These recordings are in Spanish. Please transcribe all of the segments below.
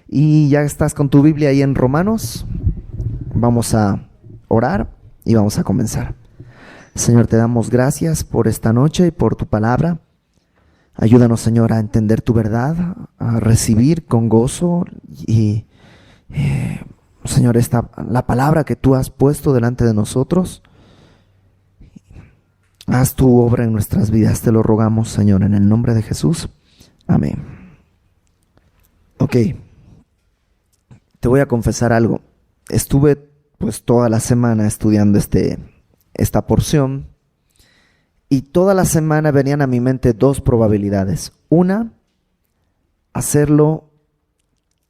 Y ya estás con tu Biblia ahí en Romanos. Vamos a orar y vamos a comenzar. Señor, te damos gracias por esta noche y por tu palabra. Ayúdanos, Señor, a entender tu verdad, a recibir con gozo y, Señor, la palabra que tú has puesto delante de nosotros. Haz tu obra en nuestras vidas, te lo rogamos, Señor, en el nombre de Jesús. Amén. Ok, te voy a confesar algo. Estuve pues toda la semana estudiando esta porción y toda la semana venían a mi mente dos probabilidades. Una, hacerlo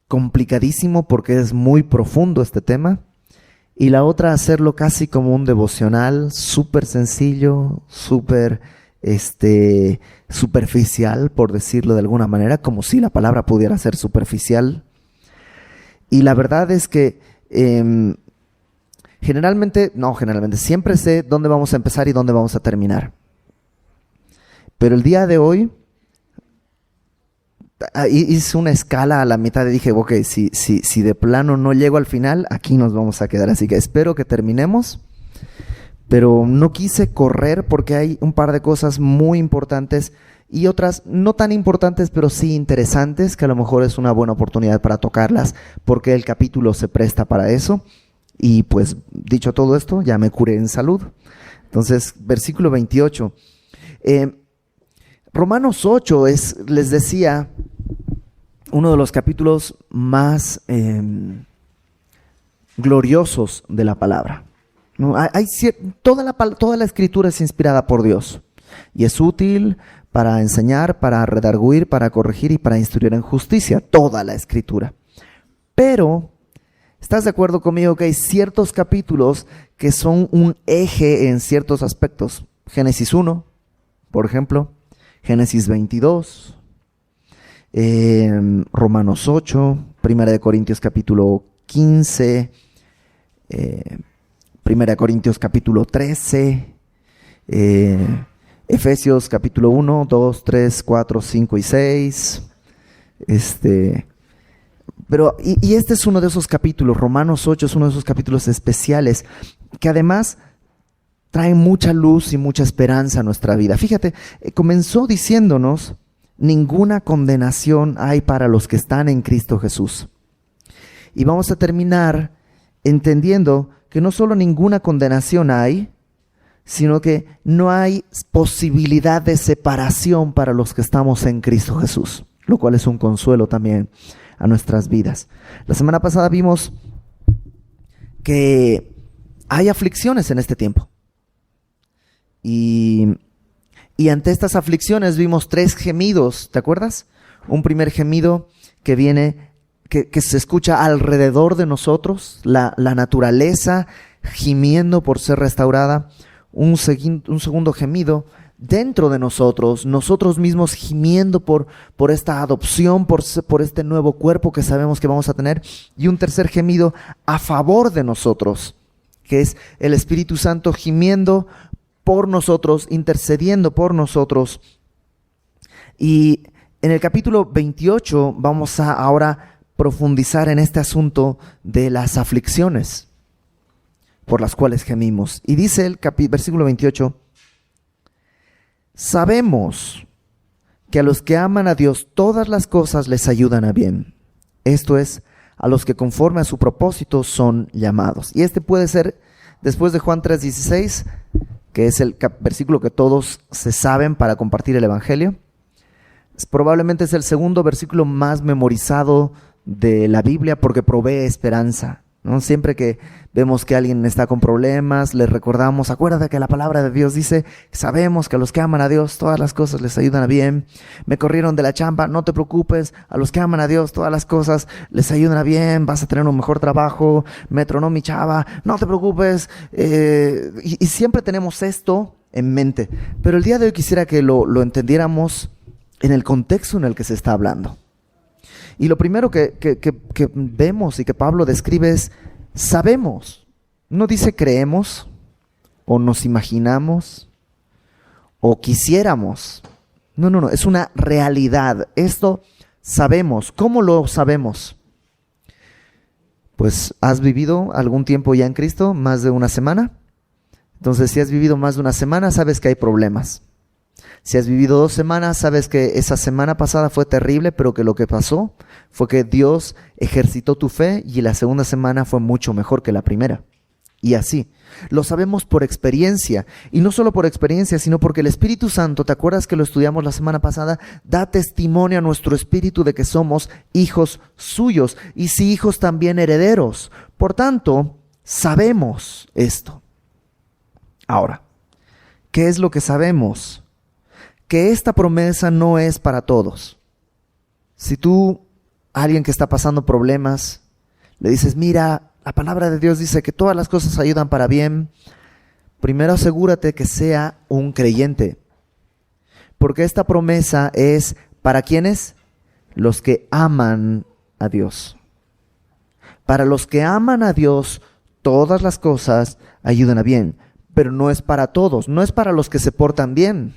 complicadísimo porque es muy profundo este tema, y la otra, hacerlo casi como un devocional, súper sencillo, súper superficial, por decirlo de alguna manera, como si la palabra pudiera ser superficial. Y la verdad es que siempre sé dónde vamos a empezar y dónde vamos a terminar. Pero el día de hoy hice una escala a la mitad y dije, ok, si de plano no llego al final, aquí nos vamos a quedar. Así que espero que terminemos. Pero no quise correr porque hay un par de cosas muy importantes y otras no tan importantes, pero sí interesantes, que a lo mejor es una buena oportunidad para tocarlas, porque el capítulo se presta para eso. Y pues, dicho todo esto, ya me curé en salud. Entonces, versículo 28. Romanos 8 es, les decía, uno de los capítulos más gloriosos de la palabra. ¿No? Toda la escritura es inspirada por Dios y es útil para enseñar, para redarguir, para corregir y para instruir en justicia. Toda la escritura. Pero, ¿estás de acuerdo conmigo que hay ciertos capítulos que son un eje en ciertos aspectos? Génesis 1, por ejemplo. Génesis 22, Romanos 8, 1 Corintios capítulo 15, 1 Corintios capítulo 13, Efesios capítulo 1, 2, 3, 4, 5 y 6. Pero este es uno de esos capítulos. Romanos 8 es uno de esos capítulos especiales que además trae mucha luz y mucha esperanza a nuestra vida. Fíjate, comenzó diciéndonos: ninguna condenación hay para los que están en Cristo Jesús. Y vamos a terminar entendiendo que no solo ninguna condenación hay, sino que no hay posibilidad de separación para los que estamos en Cristo Jesús, lo cual es un consuelo también a nuestras vidas. La semana pasada vimos que hay aflicciones en este tiempo. Y ante estas aflicciones vimos 3 gemidos, ¿te acuerdas? Un primer gemido que viene, que se escucha alrededor de nosotros, la naturaleza gimiendo por ser restaurada. Un segundo gemido dentro de nosotros mismos gimiendo por esta adopción, por este nuevo cuerpo que sabemos que vamos a tener. Y un tercer gemido a favor de nosotros, que es el Espíritu Santo gimiendo por nosotros, intercediendo por nosotros. Y en el capítulo 28 vamos a ahora profundizar en este asunto de las aflicciones por las cuales gemimos. Y dice el versículo 28, sabemos que a los que aman a Dios todas las cosas les ayudan a bien. Esto es, a los que conforme a su propósito son llamados. Y este puede ser, después de Juan 3:16, que es el versículo que todos se saben para compartir el Evangelio. Probablemente es el segundo versículo más memorizado de la Biblia porque provee esperanza, ¿no? Siempre que vemos que alguien está con problemas, les recordamos: acuérdate que la palabra de Dios dice, sabemos que a los que aman a Dios todas las cosas les ayudan a bien. Me corrieron de la chamba, no te preocupes, a los que aman a Dios todas las cosas les ayudan a bien, vas a tener un mejor trabajo. Me tronó mi chava, no te preocupes. Y siempre tenemos esto en mente, pero el día de hoy quisiera que lo entendiéramos en el contexto en el que se está hablando. Y lo primero que vemos y que Pablo describe es: sabemos. No dice creemos, o nos imaginamos, o quisiéramos. No, es una realidad. Esto sabemos. ¿Cómo lo sabemos? Pues, ¿has vivido algún tiempo ya en Cristo? ¿Más de una semana? Entonces, si has vivido más de una semana, sabes que hay problemas. Si has vivido 2 semanas, sabes que esa semana pasada fue terrible, pero que lo que pasó fue que Dios ejercitó tu fe y la segunda semana fue mucho mejor que la primera. Y así, lo sabemos por experiencia, y no solo por experiencia, sino porque el Espíritu Santo, ¿te acuerdas que lo estudiamos la semana pasada? Da testimonio a nuestro espíritu de que somos hijos suyos, y si hijos también herederos. Por tanto, sabemos esto. Ahora, ¿qué es lo que sabemos? Que esta promesa no es para todos. Si tú, alguien que está pasando problemas, le dices, mira, la palabra de Dios dice que todas las cosas ayudan para bien, primero asegúrate que sea un creyente. Porque esta promesa es ¿para quiénes? Los que aman a Dios. Para los que aman a Dios, todas las cosas ayudan a bien. Pero no es para todos, no es para los que se portan bien.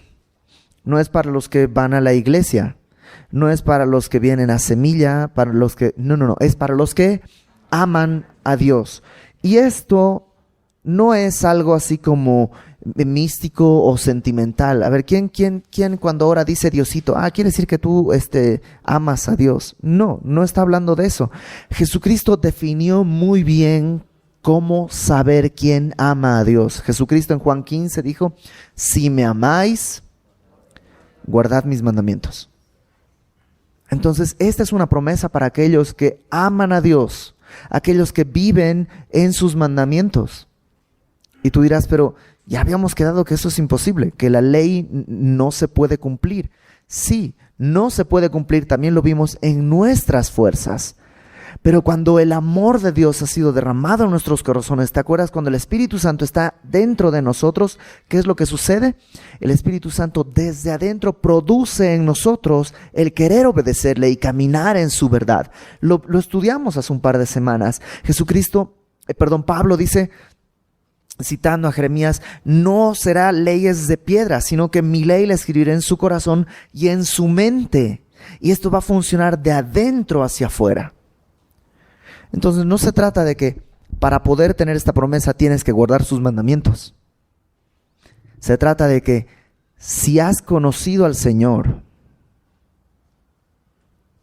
No es para los que van a la iglesia, no es para los que vienen a Semilla, para los que... No, es para los que aman a Dios. Y esto no es algo así como místico o sentimental. A ver, ¿quién cuando ora dice Diosito? Quiere decir que tú amas a Dios. No está hablando de eso. Jesucristo definió muy bien cómo saber quién ama a Dios. Jesucristo en Juan 15 dijo, si me amáis, guardad mis mandamientos. Entonces, esta es una promesa para aquellos que aman a Dios, aquellos que viven en sus mandamientos. Y tú dirás, pero ya habíamos quedado que eso es imposible, que la ley no se puede cumplir. Sí, no se puede cumplir, también lo vimos en nuestras fuerzas. Pero cuando el amor de Dios ha sido derramado en nuestros corazones, ¿te acuerdas? Cuando el Espíritu Santo está dentro de nosotros, ¿qué es lo que sucede? El Espíritu Santo desde adentro produce en nosotros el querer obedecerle y caminar en su verdad. Lo estudiamos hace un par de semanas. Pablo dice, citando a Jeremías, no será leyes de piedra, sino que mi ley la escribiré en su corazón y en su mente. Y esto va a funcionar de adentro hacia afuera. Entonces no se trata de que para poder tener esta promesa tienes que guardar sus mandamientos. Se trata de que si has conocido al Señor,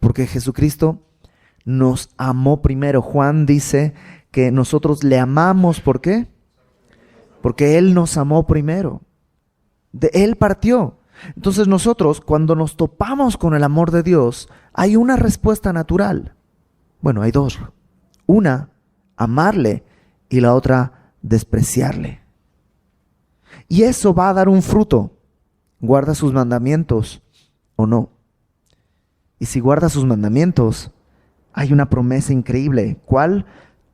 porque Jesucristo nos amó primero. Juan dice que nosotros le amamos, ¿por qué? Porque Él nos amó primero. Él partió. Entonces nosotros, cuando nos topamos con el amor de Dios, hay una respuesta natural. Bueno, hay dos. Una, amarle, y la otra, despreciarle. Y eso va a dar un fruto. ¿Guarda sus mandamientos o no? Y si guarda sus mandamientos, hay una promesa increíble. ¿Cuál?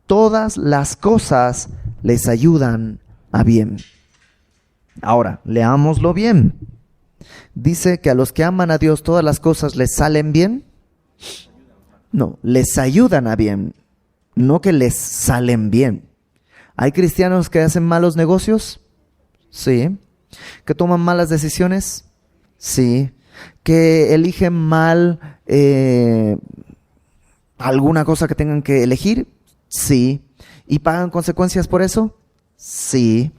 Todas las cosas les ayudan a bien. Ahora, leámoslo bien. Dice que a los que aman a Dios todas las cosas les salen bien. No, les ayudan a bien. No que les salen bien. ¿Hay cristianos que hacen malos negocios? Sí. ¿Que toman malas decisiones? Sí. ¿Que eligen mal alguna cosa que tengan que elegir? Sí. ¿Y pagan consecuencias por eso? Sí.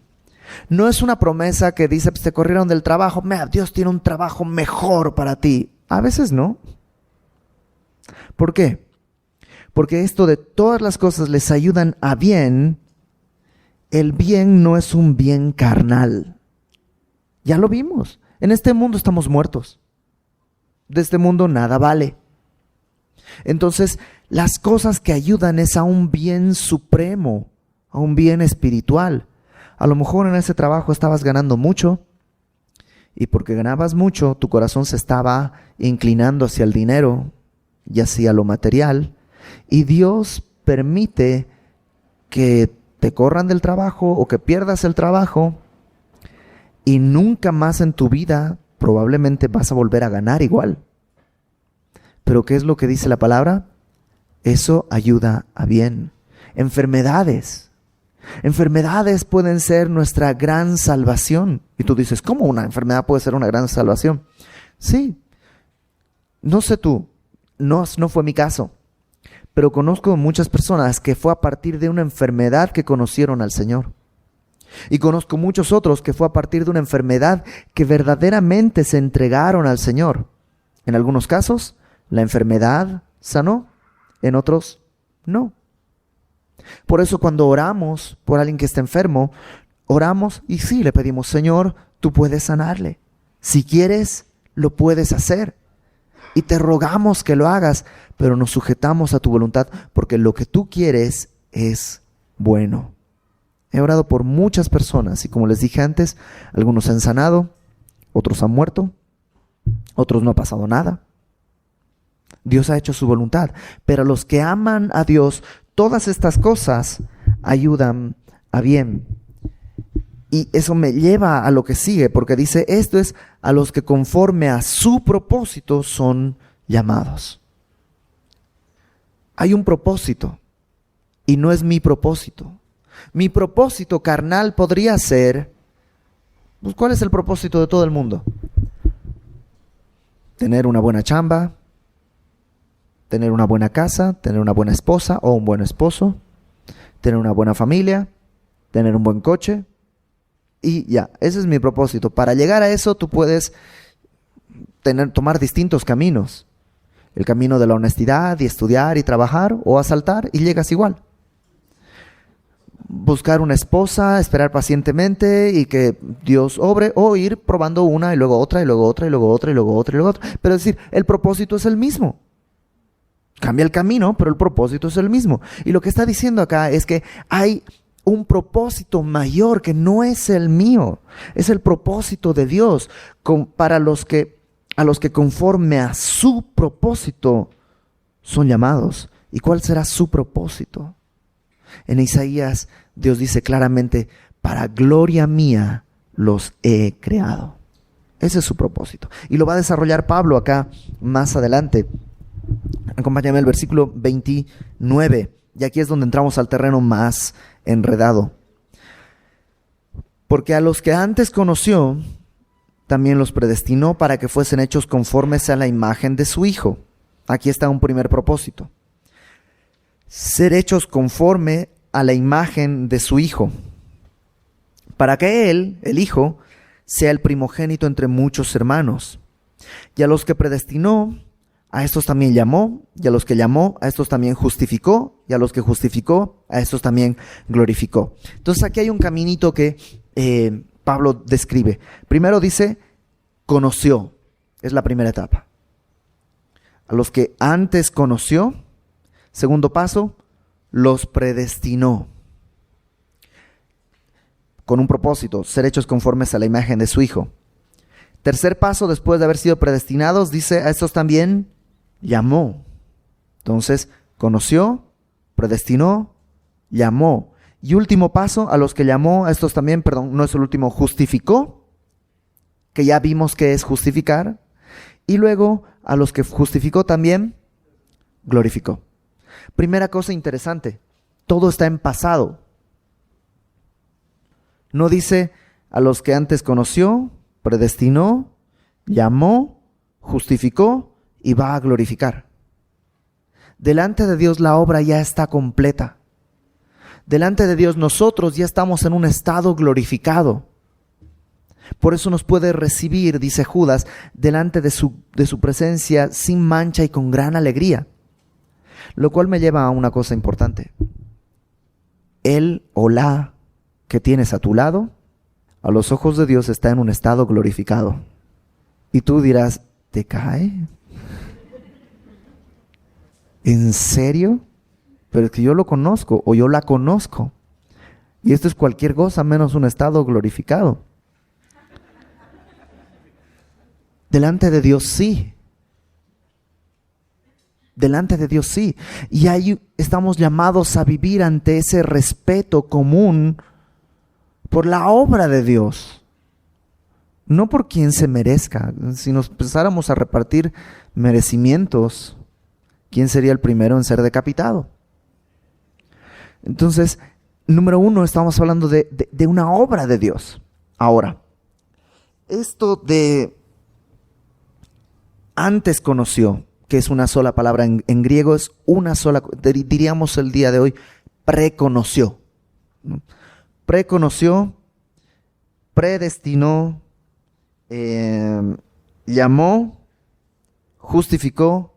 No es una promesa que dice, pues te corrieron del trabajo, Dios tiene un trabajo mejor para ti. A veces no. ¿Por qué? Porque esto de todas las cosas les ayudan a bien, el bien no es un bien carnal. Ya lo vimos. En este mundo estamos muertos. De este mundo nada vale. Entonces, las cosas que ayudan es a un bien supremo, a un bien espiritual. A lo mejor en ese trabajo estabas ganando mucho, y porque ganabas mucho, tu corazón se estaba inclinando hacia el dinero y hacia lo material. Y Dios permite que te corran del trabajo o que pierdas el trabajo y nunca más en tu vida probablemente vas a volver a ganar igual. Pero ¿qué es lo que dice la palabra? Eso ayuda a bien. Enfermedades pueden ser nuestra gran salvación. Y tú dices, ¿cómo una enfermedad puede ser una gran salvación? Sí. No sé tú, no fue mi caso. pero conozco muchas personas que fue a partir de una enfermedad que conocieron al Señor. Y conozco muchos otros que fue a partir de una enfermedad que verdaderamente se entregaron al Señor. En algunos casos, la enfermedad sanó, en otros no. Por eso cuando oramos por alguien que está enfermo, oramos y sí, le pedimos, Señor, tú puedes sanarle. Si quieres, lo puedes hacer. Y te rogamos que lo hagas, pero nos sujetamos a tu voluntad, porque lo que tú quieres es bueno. He orado por muchas personas y como les dije antes, algunos se han sanado, otros han muerto, otros no ha pasado nada. Dios ha hecho su voluntad, pero a los que aman a Dios, todas estas cosas ayudan a bien. Y eso me lleva a lo que sigue, porque dice, esto es a los que conforme a su propósito son llamados. Hay un propósito, y no es mi propósito. Mi propósito carnal podría ser, pues, ¿cuál es el propósito de todo el mundo? Tener una buena chamba, tener una buena casa, tener una buena esposa o un buen esposo, tener una buena familia, tener un buen coche. Y ya, ese es mi propósito. Para llegar a eso tú puedes tomar distintos caminos. El camino de la honestidad y estudiar y trabajar, o asaltar y llegas igual. Buscar una esposa, esperar pacientemente y que Dios obre, o ir probando una y luego otra y luego otra y luego otra y luego otra y luego otra. Pero es decir, el propósito es el mismo. Cambia el camino, pero el propósito es el mismo. Y lo que está diciendo acá es que hay un propósito mayor que no es el mío, es el propósito de Dios para a los que conforme a su propósito son llamados. ¿Y cuál será su propósito? En Isaías Dios dice claramente, para gloria mía los he creado. Ese es su propósito. Y lo va a desarrollar Pablo acá más adelante. Acompáñame al versículo 29. Y aquí es donde entramos al terreno más enredado. Porque a los que antes conoció, también los predestinó para que fuesen hechos conformes a la imagen de su Hijo. Aquí está un primer propósito. Ser hechos conforme a la imagen de su Hijo. Para que Él, el Hijo, sea el primogénito entre muchos hermanos. Y a los que predestinó, a estos también llamó, y a los que llamó, a estos también justificó, y a los que justificó, a estos también glorificó. Entonces aquí hay un caminito que Pablo describe. Primero dice, conoció, es la primera etapa. A los que antes conoció, segundo paso, los predestinó. Con un propósito, ser hechos conformes a la imagen de su Hijo. Tercer paso, después de haber sido predestinados, dice, a estos también llamó. Entonces, conoció, predestinó, llamó. Y último paso, a los que llamó, a estos también, no es el último, justificó, que ya vimos que es justificar. Y luego, a los que justificó también, glorificó. Primera cosa interesante, todo está en pasado. No dice a los que antes conoció, predestinó, llamó, justificó y va a glorificar. Delante de Dios la obra ya está completa. Delante de Dios nosotros ya estamos en un estado glorificado. Por eso nos puede recibir, dice Judas, delante de su presencia sin mancha y con gran alegría. Lo cual me lleva a una cosa importante. El o la que tienes a tu lado, a los ojos de Dios está en un estado glorificado. Y tú dirás, ¿te cae? ¿En serio? Pero es que yo lo conozco o yo la conozco. Y esto es cualquier cosa menos un estado glorificado. Delante de Dios sí. Delante de Dios sí. Y ahí estamos llamados a vivir ante ese respeto común por la obra de Dios. No por quien se merezca. Si nos empezáramos a repartir merecimientos, ¿quién sería el primero en ser decapitado? Entonces, número uno, estamos hablando de una obra de Dios. Ahora, esto de antes conoció, que es una sola palabra en griego, es una sola, diríamos el día de hoy, preconoció, ¿no? Preconoció, predestinó, llamó, justificó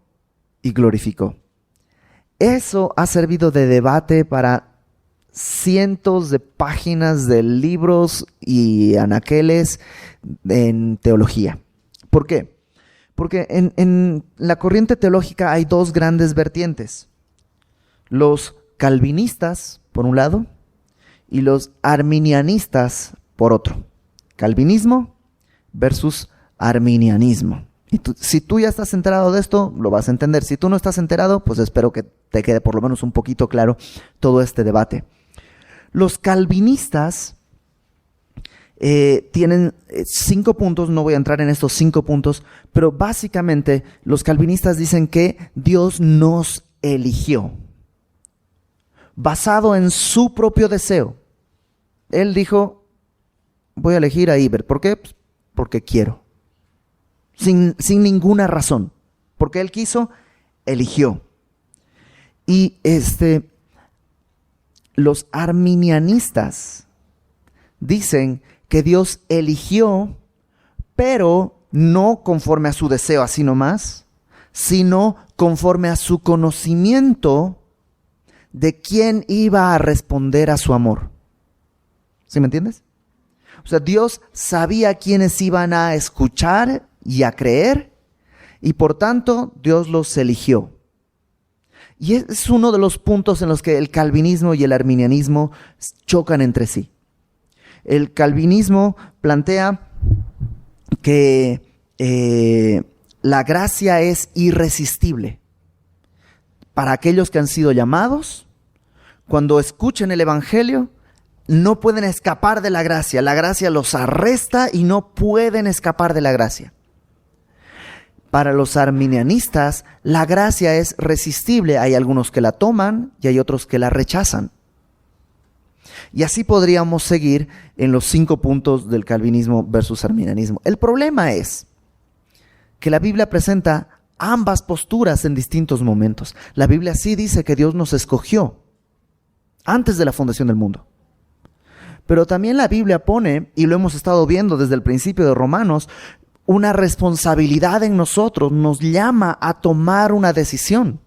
y glorificó. Eso ha servido de debate para cientos de páginas de libros y anaqueles en teología. ¿Por qué? Porque en la corriente teológica hay dos grandes vertientes. Los calvinistas, por un lado, y los arminianistas, por otro. Calvinismo versus arminianismo. Y si tú ya estás enterado de esto, lo vas a entender. Si tú no estás enterado, pues espero que te quede por lo menos un poquito claro todo este debate. Los calvinistas tienen 5 puntos, no voy a entrar en estos 5 puntos, pero básicamente los calvinistas dicen que Dios nos eligió, basado en su propio deseo. Él dijo, voy a elegir a Iber. ¿Por qué? Pues porque quiero. Sin ninguna razón. Porque Él quiso, eligió. Y los arminianistas dicen que Dios eligió, pero no conforme a su deseo así nomás, sino conforme a su conocimiento de quién iba a responder a su amor. ¿Sí me entiendes? O sea, Dios sabía quiénes iban a escuchar y a creer, y por tanto Dios los eligió. Y es uno de los puntos en los que el calvinismo y el arminianismo chocan entre sí. El calvinismo plantea que la gracia es irresistible para aquellos que han sido llamados. Cuando escuchen el evangelio, no pueden escapar de la gracia los arresta y no pueden escapar de la gracia. Para los arminianistas, la gracia es resistible. Hay algunos que la toman y hay otros que la rechazan. Y así podríamos seguir en los 5 puntos del calvinismo versus arminianismo. El problema es que la Biblia presenta ambas posturas en distintos momentos. La Biblia sí dice que Dios nos escogió antes de la fundación del mundo. Pero también la Biblia pone, y lo hemos estado viendo desde el principio de Romanos, una responsabilidad en nosotros, nos llama a tomar una decisión.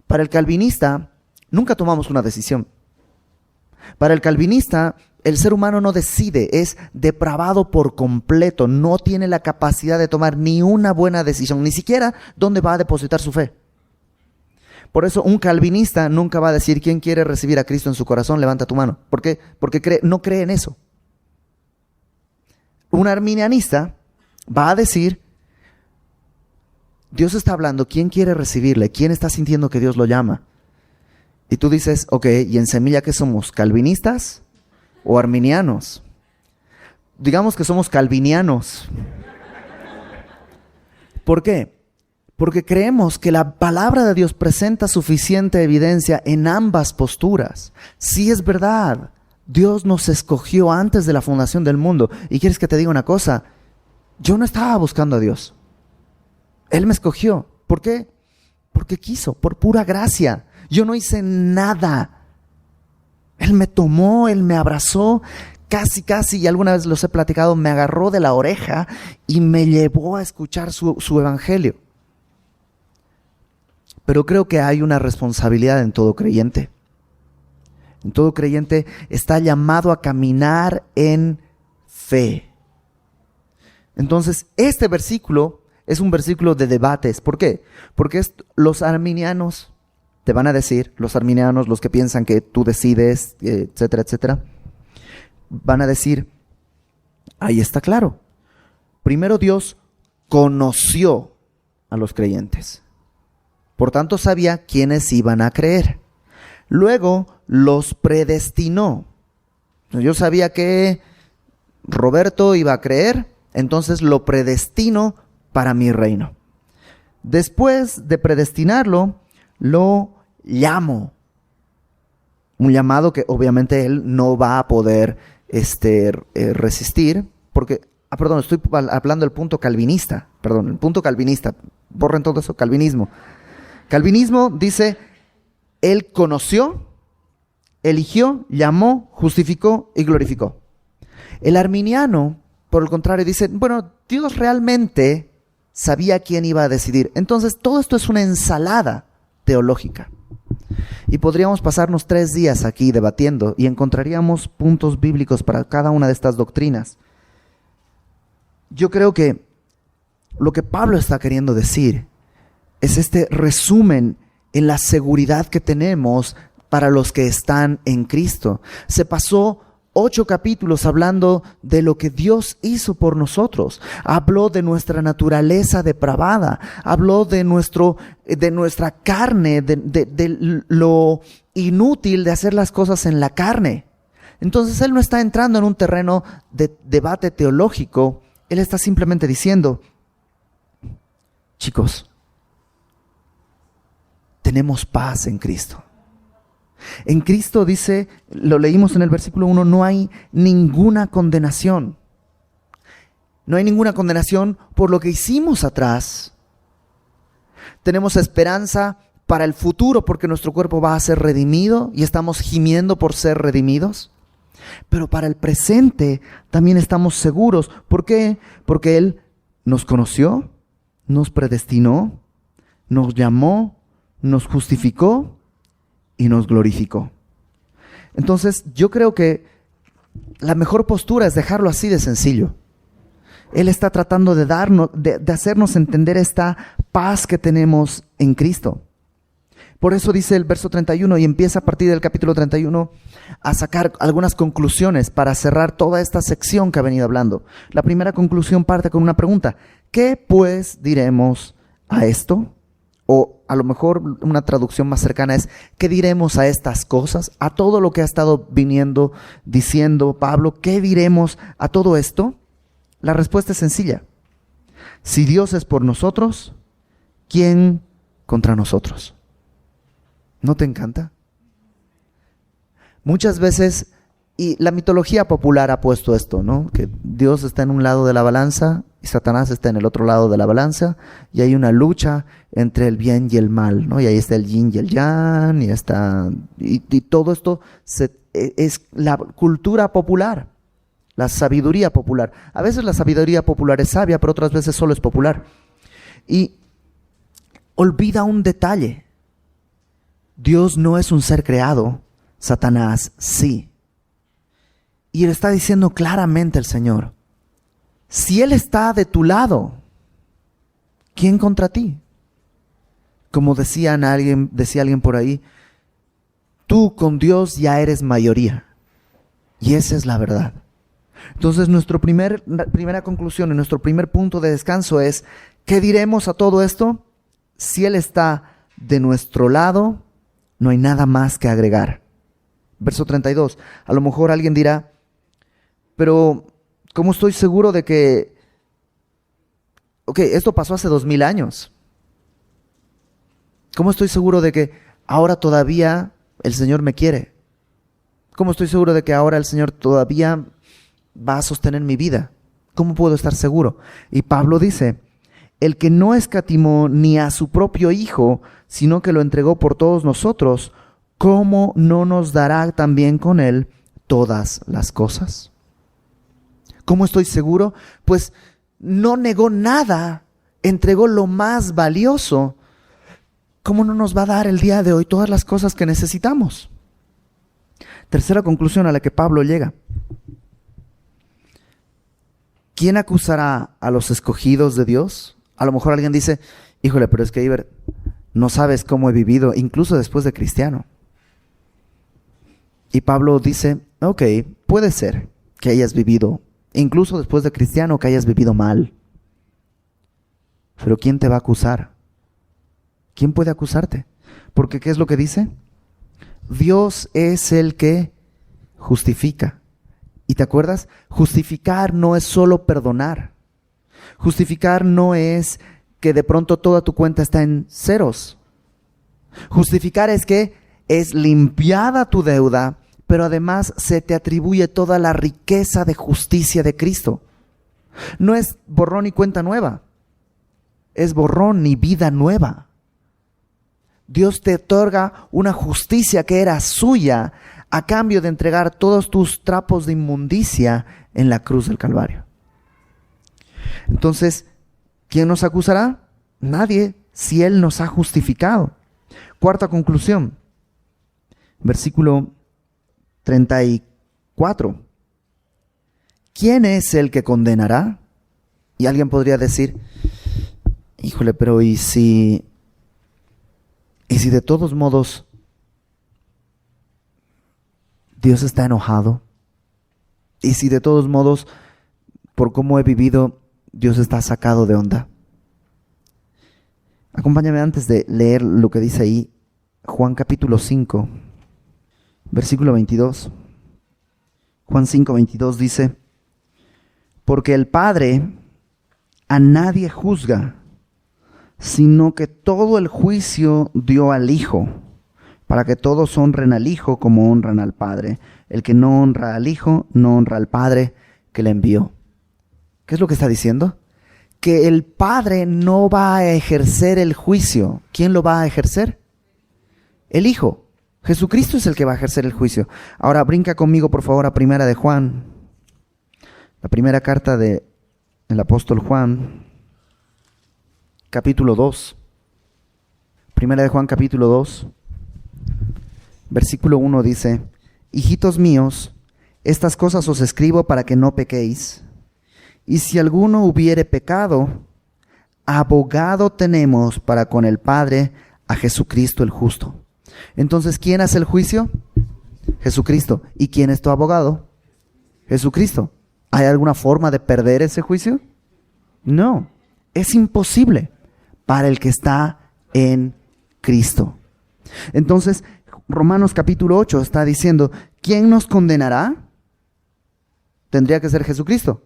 Para el calvinista, nunca tomamos una decisión. Para el calvinista, el ser humano no decide, es depravado por completo, no tiene la capacidad de tomar ni una buena decisión, ni siquiera dónde va a depositar su fe. Por eso un calvinista nunca va a decir, ¿quién quiere recibir a Cristo en su corazón? Levanta tu mano. ¿Por qué? Porque no cree en eso. Un arminianista va a decir, Dios está hablando, ¿quién quiere recibirle? ¿Quién está sintiendo que Dios lo llama? Y tú dices, ok, ¿y en Semilla qué somos? ¿Calvinistas o arminianos? Digamos que somos calvinianos. ¿Por qué? Porque creemos que la palabra de Dios presenta suficiente evidencia en ambas posturas. Sí es verdad, Dios nos escogió antes de la fundación del mundo. Y quieres que te diga una cosa, yo no estaba buscando a Dios. Él me escogió. ¿Por qué? Porque quiso, por pura gracia. Yo no hice nada. Él me tomó, Él me abrazó, casi, y alguna vez los he platicado, me agarró de la oreja y me llevó a escuchar su evangelio. Pero creo que hay una responsabilidad en todo creyente. En todo creyente está llamado a caminar en fe. Entonces, este versículo es un versículo de debates. ¿Por qué? Porque los arminianos te van a decir, los arminianos, los que piensan que tú decides, etcétera, etcétera, van a decir, ahí está claro. Primero Dios conoció a los creyentes. Por tanto, sabía quiénes iban a creer. Luego los predestinó. Yo sabía que Roberto iba a creer, entonces lo predestino para mi reino. Después de predestinarlo, lo llamo. Un llamado que obviamente él no va a poder resistir, porque, estoy hablando del punto calvinista, el punto calvinista, borren todo eso, calvinismo. Calvinismo dice, Él conoció, eligió, llamó, justificó y glorificó. El arminiano, por el contrario, dice, bueno, Dios realmente sabía quién iba a decidir. Entonces, todo esto es una ensalada teológica. Y podríamos pasarnos 3 días aquí debatiendo y encontraríamos puntos bíblicos para cada una de estas doctrinas. Yo creo que lo que Pablo está queriendo decir es este resumen en la seguridad que tenemos para los que están en Cristo. Se pasó 8 capítulos hablando de lo que Dios hizo por nosotros. Habló de nuestra naturaleza depravada. Habló de nuestra carne, de lo inútil de hacer las cosas en la carne. Entonces Él no está entrando en un terreno de debate teológico. Él está simplemente diciendo, chicos, tenemos paz en Cristo. En Cristo dice, lo leímos en el versículo 1, no hay ninguna condenación. No hay ninguna condenación por lo que hicimos atrás. Tenemos esperanza para el futuro porque nuestro cuerpo va a ser redimido y estamos gimiendo por ser redimidos. Pero para el presente también estamos seguros. ¿Por qué? Porque Él nos conoció, nos predestinó, nos llamó, nos justificó y nos glorificó. Entonces, yo creo que la mejor postura es dejarlo así de sencillo. Él está tratando de darnos, de hacernos entender esta paz que tenemos en Cristo. Por eso dice el verso 31 y empieza a partir del capítulo 31 a sacar algunas conclusiones para cerrar toda esta sección que ha venido hablando. La primera conclusión parte con una pregunta. ¿Qué pues diremos a esto? O a lo mejor una traducción más cercana es, ¿qué diremos a estas cosas? A todo lo que ha estado diciendo Pablo, ¿qué diremos a todo esto? La respuesta es sencilla. Si Dios es por nosotros, ¿quién contra nosotros? ¿No te encanta? Muchas veces, y la mitología popular ha puesto esto, ¿no? Que Dios está en un lado de la balanza y Satanás está en el otro lado de la balanza y hay una lucha entre el bien y el mal, ¿no? Y ahí está el yin y el yang y todo esto es la cultura popular, la sabiduría popular. A veces la sabiduría popular es sabia, pero otras veces solo es popular. Y olvida un detalle. Dios no es un ser creado, Satanás sí. Y le está diciendo claramente el Señor, si Él está de tu lado, ¿quién contra ti? Como decía alguien por ahí, tú con Dios ya eres mayoría. Y esa es la verdad. Entonces primera conclusión y nuestro primer punto de descanso es, ¿qué diremos a todo esto? Si Él está de nuestro lado, no hay nada más que agregar. Verso 32, a lo mejor alguien dirá, pero ¿cómo estoy seguro de que, esto pasó hace 2000 años? ¿Cómo estoy seguro de que ahora todavía el Señor me quiere? ¿Cómo estoy seguro de que ahora el Señor todavía va a sostener mi vida? ¿Cómo puedo estar seguro? Y Pablo dice, el que no escatimó ni a su propio Hijo, sino que lo entregó por todos nosotros, ¿cómo no nos dará también con Él todas las cosas? ¿Cómo estoy seguro? Pues no negó nada, entregó lo más valioso. ¿Cómo no nos va a dar el día de hoy todas las cosas que necesitamos? Tercera conclusión a la que Pablo llega. ¿Quién acusará a los escogidos de Dios? A lo mejor alguien dice, híjole, pero es que Iber, no sabes cómo he vivido, incluso después de cristiano. Y Pablo dice, puede ser que hayas vivido, incluso después de cristiano, que hayas vivido mal. Pero ¿quién te va a acusar? ¿Quién puede acusarte? Porque ¿qué es lo que dice? Dios es el que justifica. ¿Y te acuerdas? Justificar no es solo perdonar. Justificar no es que de pronto toda tu cuenta está en ceros. Justificar es que es limpiada tu deuda, pero además se te atribuye toda la riqueza de justicia de Cristo. No es borrón y cuenta nueva. es borrón ni vida nueva. Dios te otorga una justicia que era suya a cambio de entregar todos tus trapos de inmundicia en la cruz del Calvario. Entonces, ¿quién nos acusará? Nadie, si Él nos ha justificado. Cuarta conclusión, versículo 34. ¿Quién es el que condenará? Y alguien podría decir, híjole, pero ¿y si de todos modos Dios está enojado? ¿Y si de todos modos, por cómo he vivido, Dios está sacado de onda? Acompáñame antes de leer lo que dice ahí, Juan capítulo 5, versículo 22. Juan 5, 22 dice, porque el Padre a nadie juzga, sino que todo el juicio dio al Hijo, para que todos honren al Hijo como honran al Padre. El que no honra al Hijo, no honra al Padre que le envió. ¿Qué es lo que está diciendo? Que el Padre no va a ejercer el juicio. ¿Quién lo va a ejercer? El Hijo. Jesucristo es el que va a ejercer el juicio. Ahora brinca conmigo por favor a Primera de Juan. La primera carta del apóstol Juan, capítulo 2. Primera de Juan, capítulo 2, versículo 1 dice, hijitos míos, estas cosas os escribo para que no pequéis. Y si alguno hubiere pecado, abogado tenemos para con el Padre a Jesucristo el justo. Entonces, ¿quién hace el juicio? Jesucristo. ¿Y quién es tu abogado? Jesucristo. ¿Hay alguna forma de perder ese juicio? No, es imposible para el que está en Cristo. Entonces, Romanos capítulo 8 está diciendo, ¿quién nos condenará? Tendría que ser Jesucristo.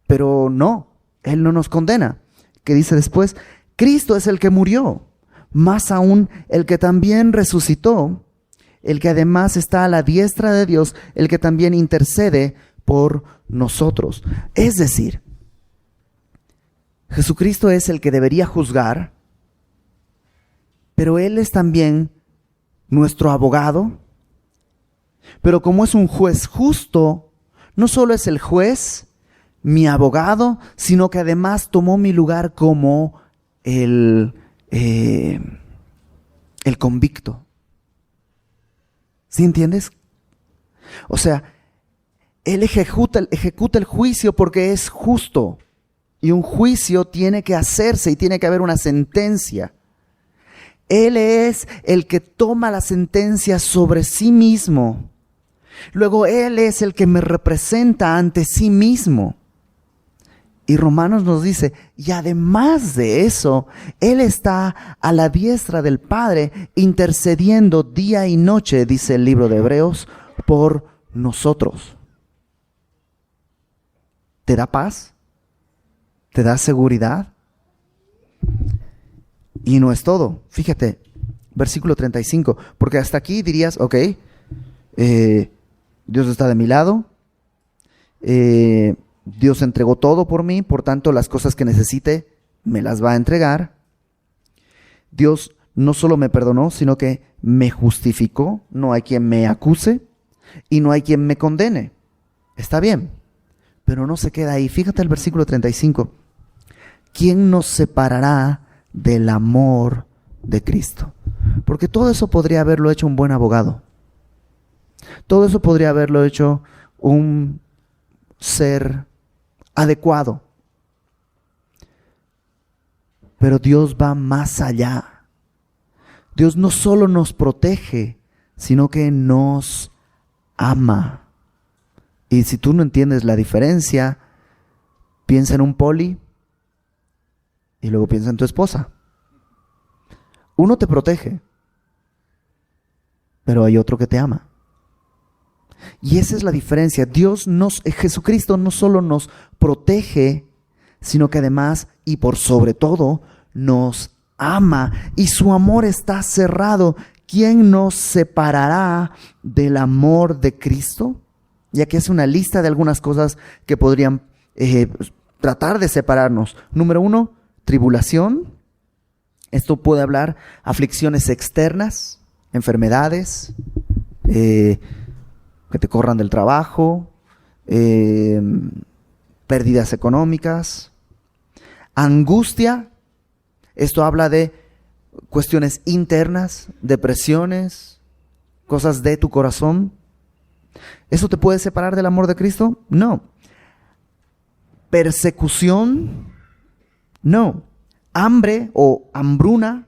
Pero no, Él no nos condena. ¿Qué dice después? Cristo es el que murió, más aún el que también resucitó, el que además está a la diestra de Dios, el que también intercede por nosotros. Es decir, Jesucristo es el que debería juzgar, pero Él es también nuestro abogado. Pero como es un juez justo, no solo es el juez, mi abogado, sino que además tomó mi lugar como el convicto. ¿Sí entiendes? O sea, Él ejecuta el juicio porque es justo. Y un juicio tiene que hacerse y tiene que haber una sentencia. Él es el que toma la sentencia sobre sí mismo. Luego Él es el que me representa ante sí mismo. Y Romanos nos dice, y además de eso, Él está a la diestra del Padre, intercediendo día y noche, dice el libro de Hebreos, por nosotros. ¿Te da paz? ¿Te da seguridad? Y no es todo. Fíjate, versículo 35, porque hasta aquí dirías, ok, Dios está de mi lado, Dios entregó todo por mí, por tanto las cosas que necesite me las va a entregar. Dios no solo me perdonó, sino que me justificó, no hay quien me acuse y no hay quien me condene. Está bien, pero no se queda ahí. Fíjate el versículo 35. ¿Quién nos separará del amor de Cristo? Porque todo eso podría haberlo hecho un buen abogado. Todo eso podría haberlo hecho un ser adecuado. Pero Dios va más allá. Dios no solo nos protege, sino que nos ama. Y si tú no entiendes la diferencia, piensa en un poli y luego piensa en tu esposa. Uno te protege, pero hay otro que te ama. Y esa es la diferencia. Jesucristo no solo nos protege, sino que además y por sobre todo nos ama. Y su amor está cerrado. ¿Quién nos separará del amor de Cristo? Y aquí es una lista de algunas cosas que podrían tratar de separarnos. Número 1, tribulación. Esto puede hablar aflicciones externas, enfermedades, que te corran del trabajo, pérdidas económicas. Angustia, esto habla de cuestiones internas, depresiones, cosas de tu corazón. ¿Eso te puede separar del amor de Cristo? No. Persecución, no. Hambre o hambruna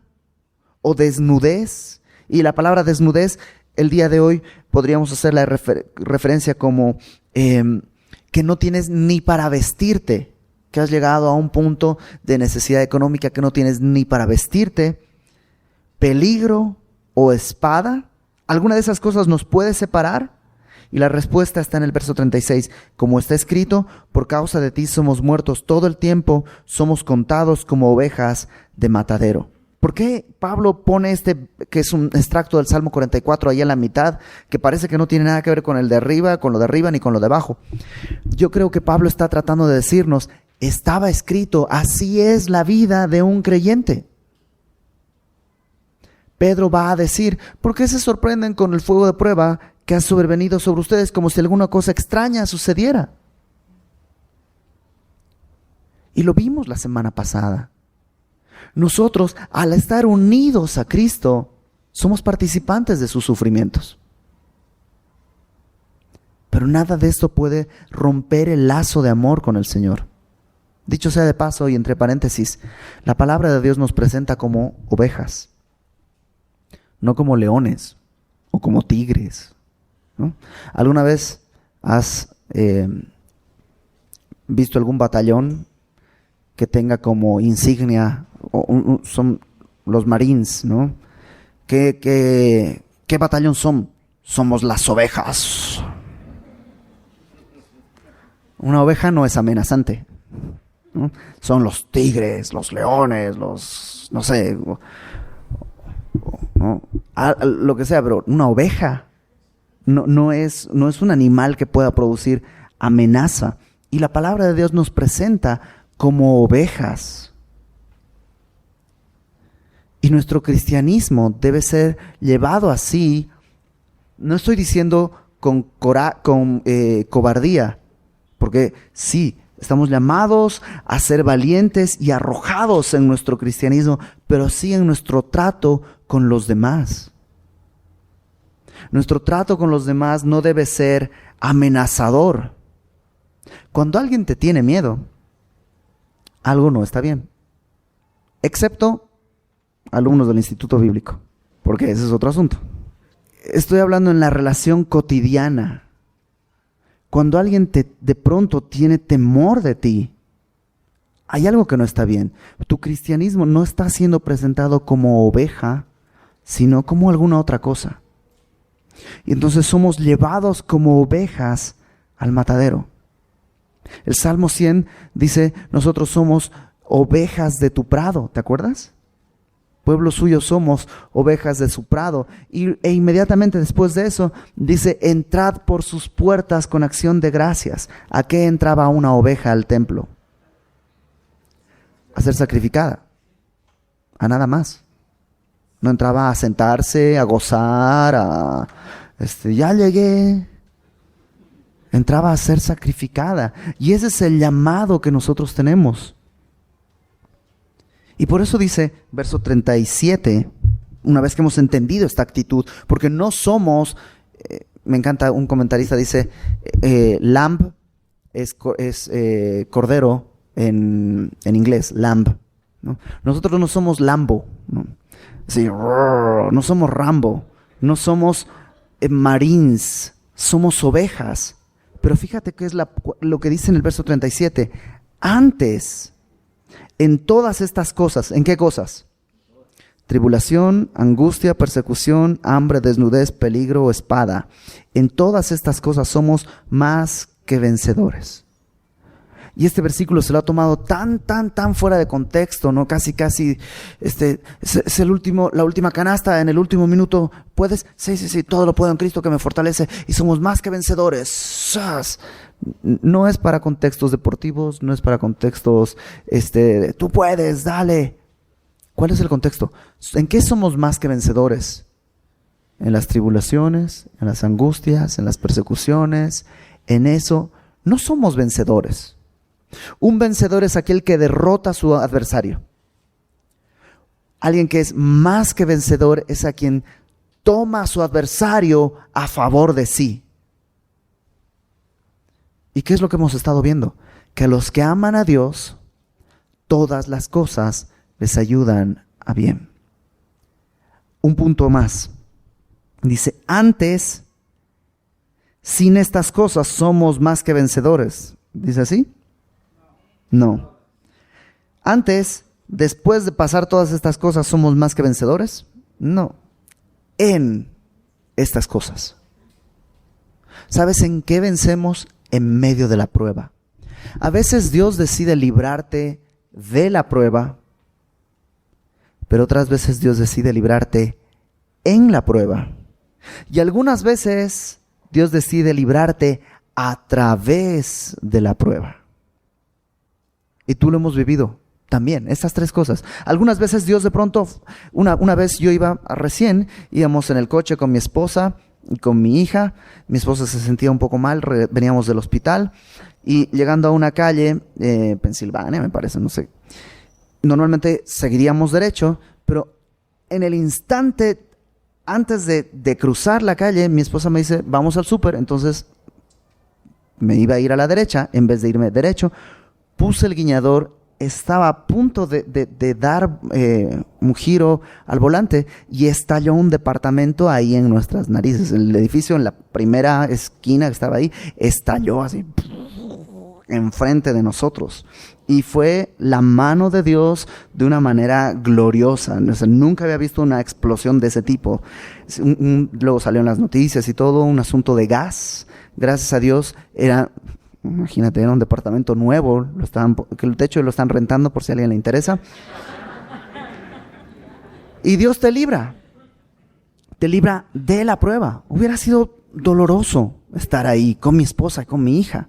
o desnudez. Y la palabra desnudez, el día de hoy podríamos hacer la referencia como que no tienes ni para vestirte, que has llegado a un punto de necesidad económica que no tienes ni para vestirte. Peligro o espada, ¿alguna de esas cosas nos puede separar? Y la respuesta está en el verso 36. Como está escrito, por causa de ti somos muertos todo el tiempo, somos contados como ovejas de matadero. ¿Por qué Pablo pone este, que es un extracto del Salmo 44, ahí en la mitad, que parece que no tiene nada que ver con el de arriba, con lo de arriba, ni con lo de abajo? Yo creo que Pablo está tratando de decirnos, estaba escrito, así es la vida de un creyente. Pedro va a decir, ¿por qué se sorprenden con el fuego de prueba que ha sobrevenido sobre ustedes como si alguna cosa extraña sucediera? Y lo vimos la semana pasada. Nosotros, al estar unidos a Cristo, somos participantes de sus sufrimientos. Pero nada de esto puede romper el lazo de amor con el Señor. Dicho sea de paso y entre paréntesis, la palabra de Dios nos presenta como ovejas, no como leones o como tigres, ¿no? ¿Alguna vez has visto algún batallón que tenga como insignia, son los Marines, ¿no? ¿Qué batallón son? Somos las ovejas. Una oveja no es amenazante, ¿no? Son los tigres, los leones, los, no sé, ¿no? Lo que sea, pero una oveja no es un animal que pueda producir amenaza. Y la palabra de Dios nos presenta como ovejas. Y nuestro cristianismo debe ser llevado así. No estoy diciendo con cobardía, porque sí, estamos llamados a ser valientes y arrojados en nuestro cristianismo, pero sí en nuestro trato con los demás. Nuestro trato con los demás no debe ser amenazador. Cuando alguien te tiene miedo, algo no está bien. Excepto alumnos del Instituto Bíblico, porque ese es otro asunto. Estoy hablando en la relación cotidiana. Cuando alguien de pronto tiene temor de ti, hay algo que no está bien. Tu cristianismo no está siendo presentado como oveja, sino como alguna otra cosa. Y entonces somos llevados como ovejas al matadero. El Salmo 100 dice, nosotros somos ovejas de tu prado, ¿te acuerdas? Pueblo suyo somos, ovejas de su prado. E inmediatamente después de eso dice, entrad por sus puertas con acción de gracias. ¿A qué entraba una oveja al templo? A ser sacrificada. A nada más. No entraba a sentarse, a gozar, ya llegué. Entraba a ser sacrificada. Y ese es el llamado que nosotros tenemos. Y por eso dice, verso 37, una vez que hemos entendido esta actitud, porque no somos, me encanta, un comentarista dice, lamb es cordero en inglés, lamb, ¿no? Nosotros no somos Lambo, ¿no? Sí, no somos Rambo, no somos Marines, somos ovejas. Pero fíjate qué es lo que dice en el verso 37, antes... En todas estas cosas, ¿en qué cosas? Tribulación, angustia, persecución, hambre, desnudez, peligro o espada. En todas estas cosas somos más que vencedores. Y este versículo se lo ha tomado tan fuera de contexto, ¿no? Casi, es el último, la última canasta en el último minuto. ¿Puedes? Sí, todo lo puedo en Cristo que me fortalece y somos más que vencedores. ¡Sas! No es para contextos deportivos, no es para contextos, tú puedes, dale. ¿Cuál es el contexto? ¿En qué somos más que vencedores? En las tribulaciones, en las angustias, en las persecuciones, en eso no somos vencedores. Un vencedor es aquel que derrota a su adversario. Alguien que es más que vencedor es a quien toma a su adversario a favor de sí. ¿Y qué es lo que hemos estado viendo? Que a los que aman a Dios, todas las cosas les ayudan a bien. Un punto más. Dice, antes, sin estas cosas somos más que vencedores. ¿Dice así? No. Antes, después de pasar todas estas cosas, ¿somos más que vencedores? No. En estas cosas. ¿Sabes en qué vencemos? En medio de la prueba. A veces Dios decide librarte de la prueba, pero otras veces Dios decide librarte en la prueba. Y algunas veces Dios decide librarte a través de la prueba. Y tú lo hemos vivido también, estas tres cosas. Algunas veces Dios de pronto, una vez yo íbamos en el coche con mi esposa y con mi hija. Mi esposa se sentía un poco mal, veníamos del hospital y llegando a una calle, Pensilvania me parece, no sé. Normalmente seguiríamos derecho, pero en el instante antes de cruzar la calle, mi esposa me dice, vamos al súper. Entonces me iba a ir a la derecha en vez de irme derecho. Puse el guiñador, estaba a punto de dar un giro al volante y estalló un departamento ahí en nuestras narices. El edificio en la primera esquina que estaba ahí, estalló así enfrente de nosotros. Y fue la mano de Dios de una manera gloriosa. O sea, nunca había visto una explosión de ese tipo. Luego salió en las noticias y todo, un asunto de gas. Gracias a Dios imagínate, era un departamento nuevo, que el techo lo están rentando por si a alguien le interesa. Y Dios te libra de la prueba. Hubiera sido doloroso estar ahí con mi esposa y con mi hija.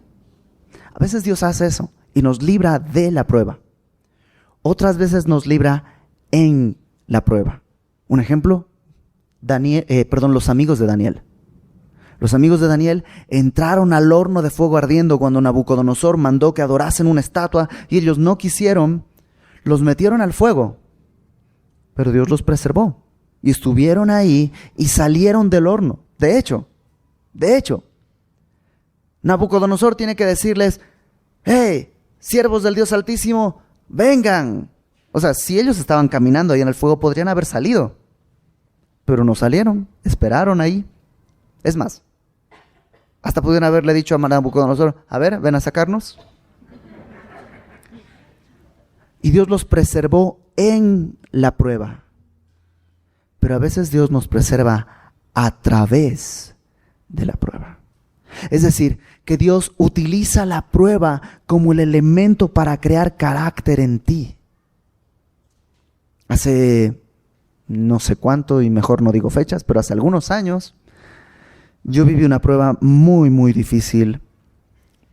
A veces Dios hace eso y nos libra de la prueba. Otras veces nos libra en la prueba. Un ejemplo, los amigos de Daniel. Los amigos de Daniel entraron al horno de fuego ardiendo cuando Nabucodonosor mandó que adorasen una estatua y ellos no quisieron, los metieron al fuego, pero Dios los preservó y estuvieron ahí y salieron del horno. De hecho, Nabucodonosor tiene que decirles, ¡hey, siervos del Dios Altísimo, vengan! O sea, si ellos estaban caminando ahí en el fuego podrían haber salido, pero no salieron, esperaron ahí. Es más, hasta pudieron haberle dicho a Nabucodonosor, a ver, ven a sacarnos. Y Dios los preservó en la prueba. Pero a veces Dios nos preserva a través de la prueba. Es decir, que Dios utiliza la prueba como el elemento para crear carácter en ti. Hace no sé cuánto, y mejor no digo fechas, pero hace algunos años, yo viví una prueba muy, muy difícil,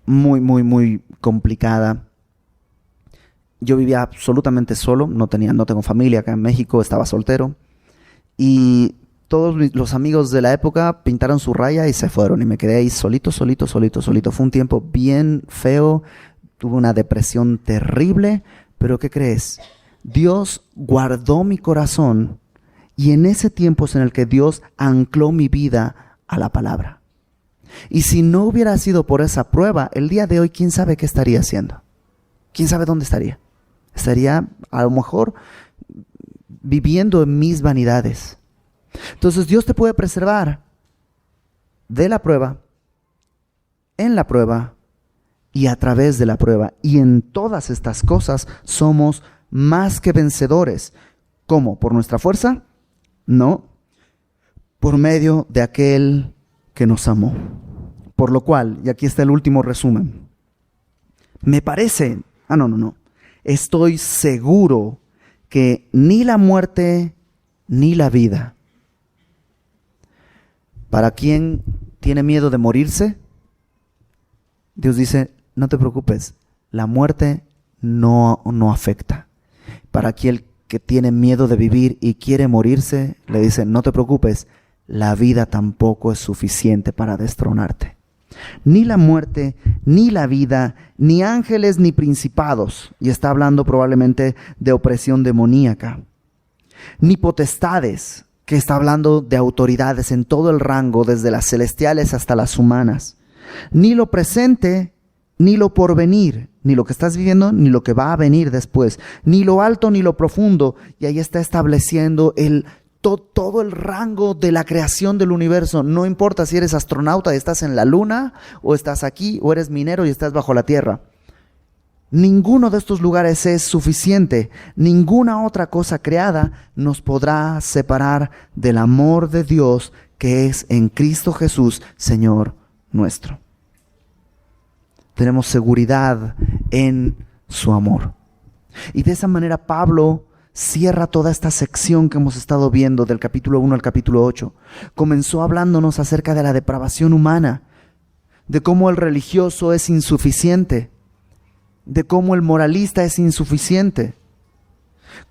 muy complicada. Yo vivía absolutamente solo, no tengo familia acá en México, estaba soltero. Y todos los amigos de la época pintaron su raya y se fueron. Y me quedé ahí solito. Fue un tiempo bien feo, tuve una depresión terrible. Pero ¿qué crees? Dios guardó mi corazón y en ese tiempo es en el que Dios ancló mi vida a la palabra. Y si no hubiera sido por esa prueba, el día de hoy, ¿quién sabe qué estaría haciendo? ¿Quién sabe dónde estaría? Estaría a lo mejor viviendo en mis vanidades. Entonces Dios te puede preservar de la prueba, en la prueba y a través de la prueba. Y en todas estas cosas somos más que vencedores. ¿Cómo? ¿Por nuestra fuerza? No. Por medio de aquel que nos amó. Por lo cual, y aquí está el último resumen, Me parece, no. Estoy seguro que ni la muerte ni la vida. ¿Para quien tiene miedo de morirse? Dios dice, no te preocupes, la muerte no afecta. Para aquel que tiene miedo de vivir y quiere morirse, le dice, no te preocupes, la vida tampoco es suficiente para destronarte. Ni la muerte, ni la vida, ni ángeles, ni principados, y está hablando probablemente de opresión demoníaca, ni potestades, que está hablando de autoridades en todo el rango, desde las celestiales hasta las humanas, ni lo presente, ni lo porvenir, ni lo que estás viviendo, ni lo que va a venir después, ni lo alto, ni lo profundo, y ahí está estableciendo todo el rango de la creación del universo. No importa si eres astronauta y estás en la luna, o estás aquí, o eres minero y estás bajo la tierra. Ninguno de estos lugares es suficiente. Ninguna otra cosa creada nos podrá separar del amor de Dios que es en Cristo Jesús, Señor nuestro. Tenemos seguridad en su amor. Y de esa manera Pablo cierra toda esta sección que hemos estado viendo del capítulo 1 al capítulo 8. Comenzó hablándonos acerca de la depravación humana, de cómo el religioso es insuficiente, de cómo el moralista es insuficiente,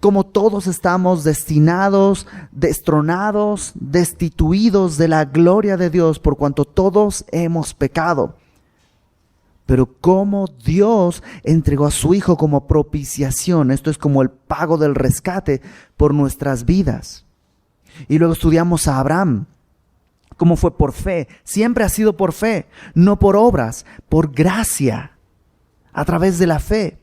cómo todos estamos destinados, destronados, destituidos de la gloria de Dios por cuanto todos hemos pecado. Pero cómo Dios entregó a su Hijo como propiciación, esto es como el pago del rescate por nuestras vidas. Y luego estudiamos a Abraham, cómo fue por fe, siempre ha sido por fe, no por obras, por gracia, a través de la fe.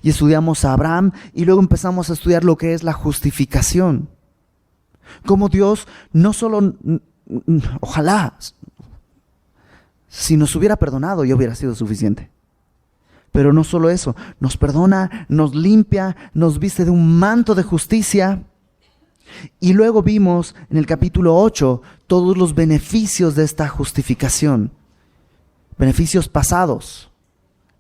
Y estudiamos a Abraham y luego empezamos a estudiar lo que es la justificación. Cómo Dios no solo, ojalá, si nos hubiera perdonado ya hubiera sido suficiente. Pero no solo eso, nos perdona, nos limpia, nos viste de un manto de justicia. Y luego vimos en el capítulo 8 todos los beneficios de esta justificación. Beneficios pasados.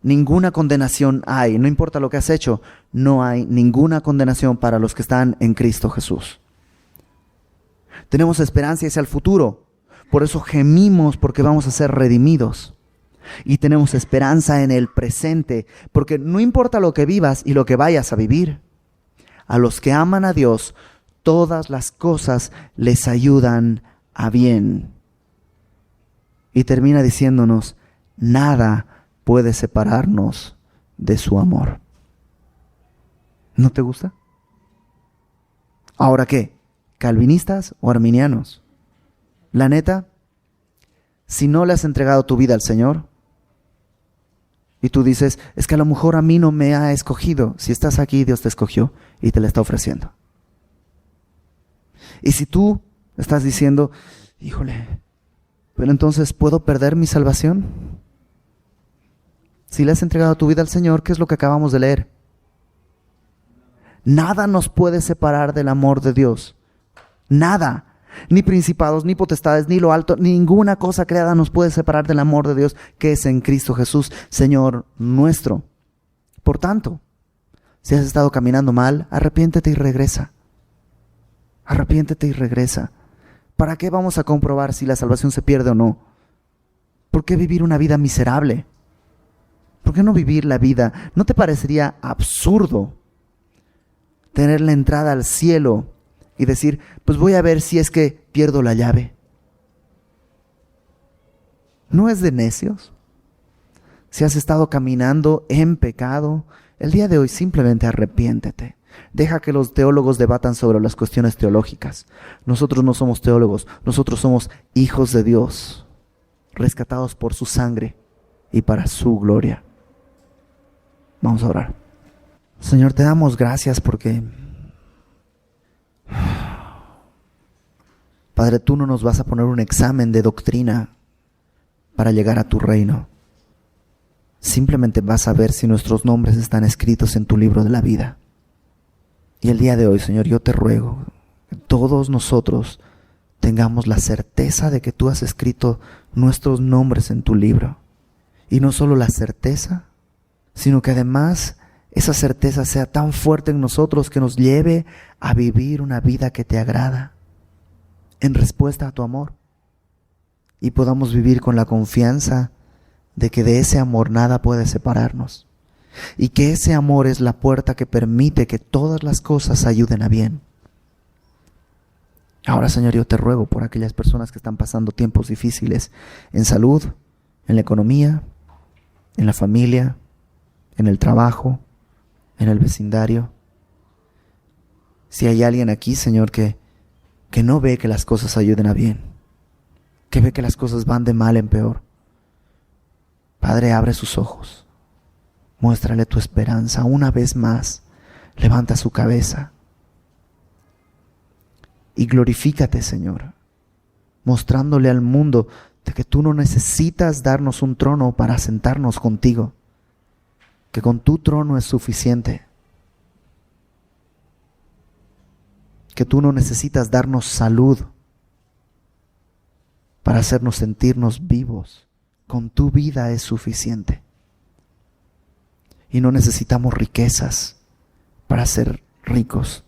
Ninguna condenación hay, no importa lo que has hecho, no hay ninguna condenación para los que están en Cristo Jesús. Tenemos esperanza hacia el futuro. Por eso gemimos porque vamos a ser redimidos. Y tenemos esperanza en el presente, porque no importa lo que vivas y lo que vayas a vivir. A los que aman a Dios, todas las cosas les ayudan a bien. Y termina diciéndonos, nada puede separarnos de su amor. ¿No te gusta? ¿Ahora qué? ¿Calvinistas o arminianos? La neta, si no le has entregado tu vida al Señor, y tú dices, es que a lo mejor a mí no me ha escogido. Si estás aquí, Dios te escogió y te la está ofreciendo. Y si tú estás diciendo, híjole, pero entonces ¿puedo perder mi salvación? Si le has entregado tu vida al Señor, ¿qué es lo que acabamos de leer? Nada nos puede separar del amor de Dios. Nada. Ni principados, ni potestades, ni lo alto, ninguna cosa creada nos puede separar del amor de Dios que es en Cristo Jesús, Señor nuestro. Por tanto, si has estado caminando mal, arrepiéntete y regresa. Arrepiéntete y regresa. ¿Para qué vamos a comprobar si la salvación se pierde o no? ¿Por qué vivir una vida miserable? ¿Por qué no vivir la vida? ¿No te parecería absurdo tener la entrada al cielo y decir, pues voy a ver si es que pierdo la llave? ¿No es de necios? Si has estado caminando en pecado, el día de hoy simplemente arrepiéntete. Deja que los teólogos debatan sobre las cuestiones teológicas. Nosotros no somos teólogos, nosotros somos hijos de Dios, rescatados por su sangre y para su gloria. Vamos a orar. Señor, te damos gracias porque, Padre, tú no nos vas a poner un examen de doctrina para llegar a tu reino. Simplemente vas a ver si nuestros nombres están escritos en tu libro de la vida. Y el día de hoy, Señor, yo te ruego que todos nosotros tengamos la certeza de que tú has escrito nuestros nombres en tu libro. Y no solo la certeza, sino que además esa certeza sea tan fuerte en nosotros que nos lleve a vivir una vida que te agrada en respuesta a tu amor, y podamos vivir con la confianza de que de ese amor nada puede separarnos, y que ese amor es la puerta que permite que todas las cosas ayuden a bien. Ahora, Señor, yo te ruego por aquellas personas que están pasando tiempos difíciles en salud, en la economía, en la familia, en el trabajo, en el vecindario. Si hay alguien aquí, Señor, que no ve que las cosas ayuden a bien, que ve que las cosas van de mal en peor, Padre, abre sus ojos, muéstrale tu esperanza una vez más, levanta su cabeza y glorifícate, Señor, mostrándole al mundo de que tú no necesitas darnos un trono para sentarnos contigo, que con tu trono es suficiente, que tú no necesitas darnos salud para hacernos sentirnos vivos, con tu vida es suficiente. Y no necesitamos riquezas para ser ricos,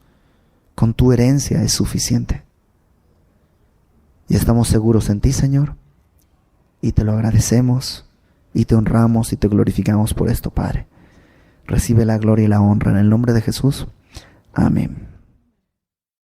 con tu herencia es suficiente. Y estamos seguros en ti, Señor, y te lo agradecemos, y te honramos y te glorificamos por esto, Padre. Recibe la gloria y la honra en el nombre de Jesús. Amén.